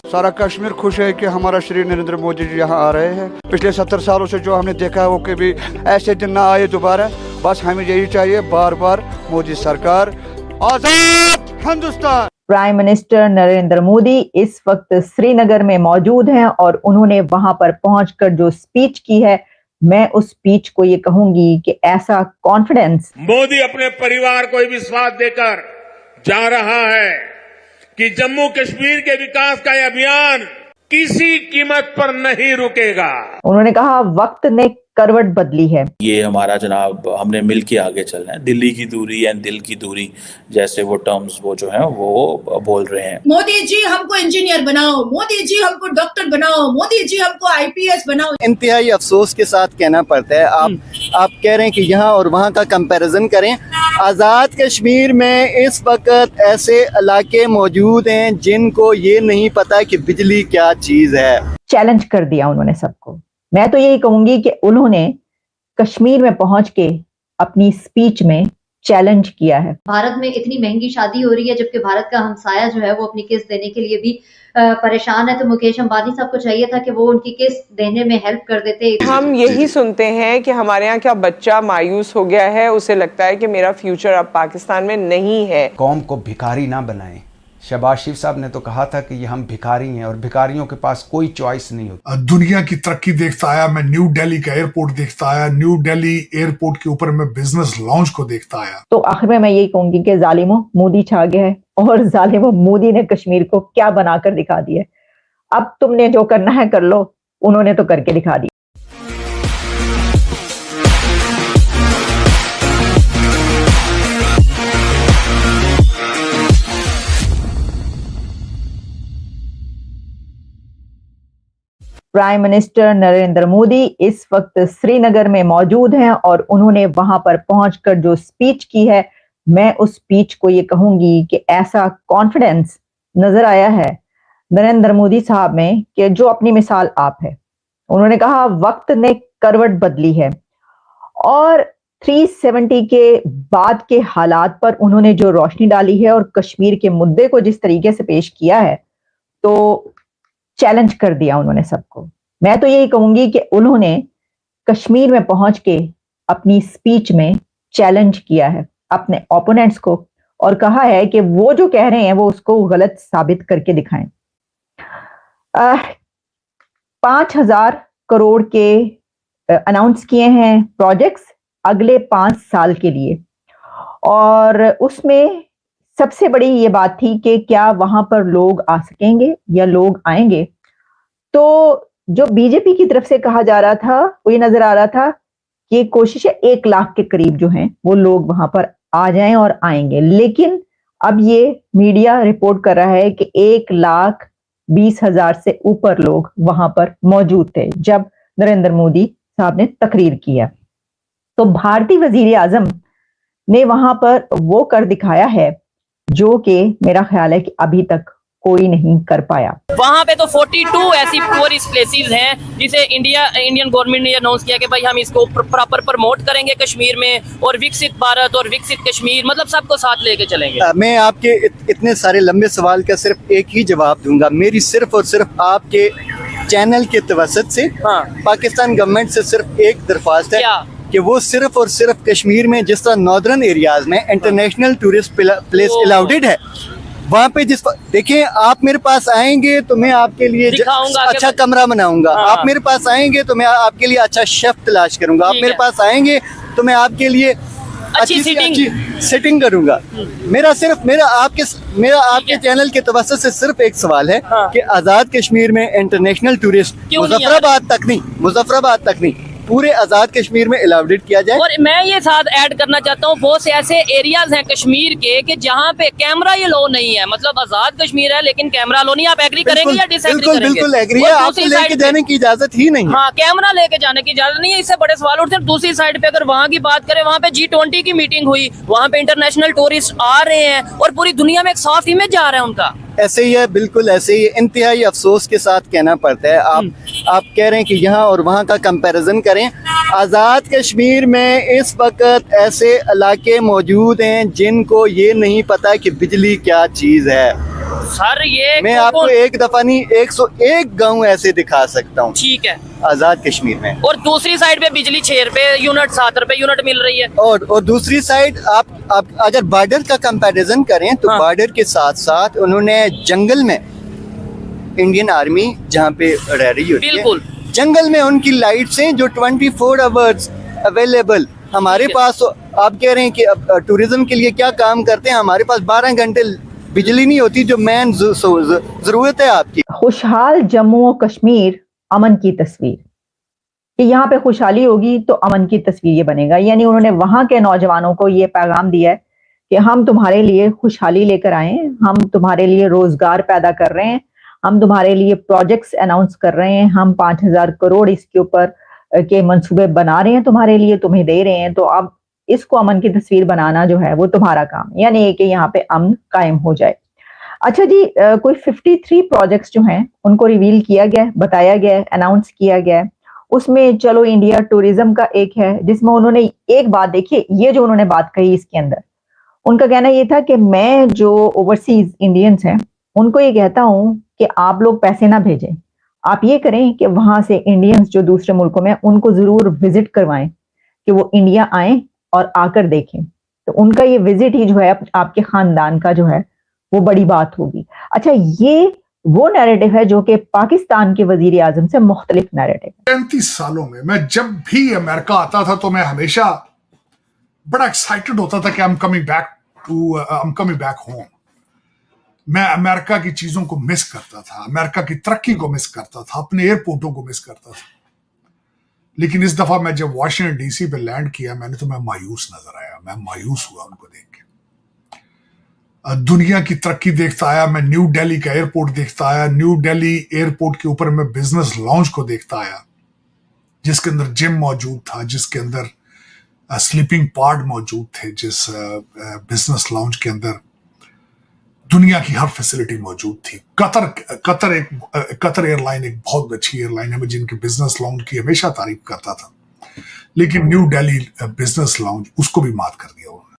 सारा कश्मीर खुश है कि हमारा श्री नरेंद्र मोदी जी यहाँ आ रहे हैं। पिछले 70 सालों से जो हमने देखा है वो कभी ऐसे दिन ना आए दोबारा। बस हमें यही चाहिए, बार बार मोदी सरकार, आजाद हिंदुस्तान। प्राइम मिनिस्टर नरेंद्र मोदी इस वक्त श्रीनगर में मौजूद हैं और उन्होंने वहां पर पहुंचकर जो स्पीच की है, मैं उस स्पीच को ये कहूंगी कि ऐसा कॉन्फिडेंस मोदी अपने परिवार को विश्वास देकर जा रहा है कि जम्मू कश्मीर के विकास का यह अभियान किसी कीमत पर नहीं रुकेगा। उन्होंने कहा वक्त ने करवट बदली है। ये हमारा जनाब, हमने मिल के आगे चलना है। दिल्ली की दूरी एंड दिल की दूरी जैसे वो टर्म्स वो जो है वो बोल रहे हैं। मोदी जी हमको इंजीनियर बनाओ, मोदी जी हमको डॉक्टर बनाओ, मोदी जी हमको आईपीएस बनाओ। इंतहाई अफसोस के साथ कहना पड़ता है, आप कह रहे हैं कि यहाँ और वहाँ का कंपैरिजन करें। आज़ाद कश्मीर में इस वक्त ऐसे इलाके मौजूद हैं जिनको ये नहीं पता कि बिजली क्या चीज है। चैलेंज कर दिया उन्होंने सबको। मैं तो यही कहूंगी कि उन्होंने कश्मीर में पहुंच के अपनी स्पीच में चैलेंज किया है। भारत में इतनी महंगी शादी हो रही है, जबकि भारत का हमसाया जो है वो अपनी किस्त देने के लिए भी परेशान है। तो मुकेश अंबानी साहब को चाहिए था कि वो उनकी किस्त देने में हेल्प कर देते। हम यही सुनते हैं कि हमारे यहाँ क्या बच्चा मायूस हो गया है, उसे लगता है कि मेरा फ्यूचर अब पाकिस्तान में नहीं है। कौम को भिखारी ना बनाएं। शहबाज शरीफ साहब ने तो कहा था कि ये हम भिखारी हैं और भिखारियों के पास कोई चॉइस नहीं होती। दुनिया की तरक्की देखता आया, मैं न्यू दिल्ली का एयरपोर्ट देखता आया, न्यू दिल्ली एयरपोर्ट के ऊपर मैं बिजनेस लॉन्च को देखता आया। तो आखिर में मैं यही कहूंगी कि जालिमों मोदी छा गया है और जालिमों मोदी ने कश्मीर को क्या बनाकर दिखा दिया। अब तुमने जो करना है कर लो, उन्होंने तो करके दिखा दिया। प्राइम मिनिस्टर नरेंद्र मोदी इस वक्त श्रीनगर में मौजूद हैं और उन्होंने वहां पर पहुंचकर जो स्पीच की है, मैं उस स्पीच को ये कहूंगी कि ऐसा कॉन्फिडेंस नजर आया है नरेंद्र मोदी साहब में कि जो अपनी मिसाल आप है। उन्होंने कहा वक्त ने करवट बदली है और 370 के बाद के हालात पर उन्होंने जो रोशनी डाली है और कश्मीर के मुद्दे को जिस तरीके से पेश किया है, तो चैलेंज कर दिया उन्होंने सबको। मैं तो यही कहूंगी कि उन्होंने कश्मीर में पहुंच के अपनी स्पीच में चैलेंज किया है अपने ओपोनेंट्स को और कहा है कि वो जो कह रहे हैं वो उसको गलत साबित करके दिखाएं। 5,000 करोड़ के अनाउंस किए हैं प्रोजेक्ट्स अगले 5 साल के लिए और उसमें सबसे बड़ी ये बात थी कि क्या वहां पर लोग आ सकेंगे या लोग आएंगे। तो जो बीजेपी की तरफ से कहा जा रहा था वो ये नजर आ रहा था कि कोशिश है 1 लाख के करीब जो हैं वो लोग वहां पर आ जाएं और आएंगे, लेकिन अब ये मीडिया रिपोर्ट कर रहा है कि 1,20,000 से ऊपर लोग वहां पर मौजूद थे जब नरेंद्र मोदी साहब ने तकरीर किया। तो भारतीय वजीर आजम ने वहां पर वो कर दिखाया है जो कि मेरा ख्याल है कि अभी तक कोई नहीं कर पाया। वहाँ पे तो 42 ऐसी टूरिस्ट प्लेसेस हैं जिसे इंडियन गवर्नमेंट ने अनाउंस किया कि भाई हम इसको प्रॉपर प्रमोट करेंगे कश्मीर में और विकसित भारत और विकसित कश्मीर, मतलब सबको साथ लेके चलेंगे। मैं आपके इतने सारे लंबे सवाल का सिर्फ एक ही जवाब दूंगा। मेरी सिर्फ और सिर्फ आपके चैनल के तवसत से पाकिस्तान गवर्नमेंट से सिर्फ एक दरख्वास्त है कि वो सिर्फ और सिर्फ कश्मीर में जिस तरह नॉर्दर्न एरियाज में इंटरनेशनल टूरिस्ट प्लेस अलाउडेड है, वहाँ पे देखिए आप मेरे पास आएंगे तो मैं आपके लिए अच्छा कमरा बनाऊंगा। आप मेरे पास आएंगे तो मैं आपके लिए अच्छा शेफ तलाश करूंगा। आप मेरे पास आएंगे तो मैं आपके लिए अच्छी सिटिंग करूंगा। मेरा आपके चैनल के तवज्जुह से सिर्फ एक सवाल है कि आजाद कश्मीर में इंटरनेशनल टूरिस्ट मुजफ्फराबाद तक नहीं पूरे आजाद कश्मीर में अलाउडेड किया जाए। और मैं ये साथ ऐड करना चाहता हूँ, बहुत से ऐसे एरियाज हैं कश्मीर के कि जहाँ पे कैमरा ये लो नहीं है, मतलब आजाद कश्मीर है लेकिन कैमरा लो नहीं। आप एग्री करेंगे या डिसएग्री करेंगे? बिल्कुल एग्री है। आपको लेके जाने की इजाजत ही नहीं। हाँ, कैमरा लेके जाने की इजाजत नहीं है। इससे बड़े सवाल उठते हैं। दूसरी साइड पे अगर वहाँ की बात करें, वहाँ पे G20 की मीटिंग हुई, वहाँ पे इंटरनेशनल टूरिस्ट आ रहे हैं और पूरी दुनिया में एक साफ इमेज जा रहा है उनका। ऐसे ही है, बिल्कुल ऐसे ही। इंतहाई अफसोस के साथ कहना पड़ता है, आप कह रहे हैं कि यहाँ और वहाँ का कंपैरिजन करें। आज़ाद कश्मीर में इस वक्त ऐसे इलाके मौजूद हैं जिनको ये नहीं पता कि बिजली क्या चीज़ है। सर ये मैं आपको एक दफा नहीं 101 गांव ऐसे दिखा सकता हूँ, ठीक है, आज़ाद कश्मीर में। और दूसरी साइड पे बिजली 6 रुपए यूनिट, 7 रुपए यूनिट मिल रही है। और दूसरी साइड आप अगर बॉर्डर का कंपैरिजन करें तो हाँ। बॉर्डर के साथ साथ उन्होंने जंगल में इंडियन आर्मी जहाँ पे रह रही होती है, बिल्कुल जंगल में उनकी लाइट्स हैं जो 24 आवर्स अवेलेबल। हमारे पास आप कह रहे हैं कि टूरिज्म के लिए क्या काम करते हैं, हमारे पास 12 घंटे बिजली नहीं होती जो मेन जरूरत है आपकी। खुशहाल जम्मू और कश्मीर, अमन की तस्वीर, कि यहाँ पे खुशहाली होगी तो अमन की तस्वीर ये बनेगा। यानी उन्होंने वहां के नौजवानों को ये पैगाम दिया है कि हम तुम्हारे लिए खुशहाली लेकर आए हैं, हम तुम्हारे लिए रोजगार पैदा कर रहे हैं, हम तुम्हारे लिए प्रोजेक्ट्स अनाउंस कर रहे हैं, हम 5,000 करोड़ इसके ऊपर के मंसूबे बना रहे हैं तुम्हारे लिए, तुम्हें दे रहे हैं। तो अब इसको अमन की तस्वीर बनाना जो है वो तुम्हारा काम, यानी कि यहाँ पे अमन कायम हो जाए। अच्छा जी, कोई 53 प्रोजेक्ट्स जो हैं उनको रिवील किया गया, बताया गया, अनाउंस किया गया। उसमें चलो इंडिया टूरिज्म का एक है, जिसमें उन्होंने एक बात देखिए, ये जो उन्होंने बात कही इसके अंदर, उनका कहना ये था कि मैं जो ओवरसीज इंडियंस हैं उनको ये कहता हूं कि आप लोग पैसे ना भेजें, आप ये करें कि वहां से इंडियंस जो दूसरे मुल्कों में उनको जरूर विजिट करवाएं, कि वो इंडिया आए और आकर देखें। तो उनका ये विजिट ही जो है आपके खानदान का जो है वो बड़ी बात होगी। अच्छा, ये वो नैरेटिव है जो कि पाकिस्तान के वजीर आजम से मुख्तलिफ नैरेटिव। 35 सालों में मैं जब भी अमेरिका आता था तो मैं हमेशा बड़ा एक्साइटेड होता था कि I am coming back home. मैं अमेरिका की चीजों को मिस करता था, अमेरिका की तरक्की को मिस करता था, अपने एयरपोर्टों को मिस करता था। लेकिन इस दफा मैं जब वाशिंगटन डीसी पे लैंड किया मैं मायूस नजर आया, मैं मायूस हुआ उनको देख के। दुनिया की तरक्की देखता आया, मैं न्यू दिल्ली का एयरपोर्ट देखता आया, न्यू दिल्ली एयरपोर्ट के ऊपर मैं बिजनेस लॉन्च को देखता आया, जिसके अंदर जिम मौजूद था, जिसके अंदर स्लीपिंग पार्ट मौजूद थे, जिस बिजनेस लॉन्च के अंदर दुनिया की हर फैसिलिटी मौजूद थी। कतर एयरलाइन एक बहुत अच्छी एयरलाइन है, मैं जिनके बिजनेस लॉन्च की हमेशा तारीफ करता था, लेकिन न्यू दिल्ली बिजनेस लॉन्च उसको भी मात कर दिया उन्होंने।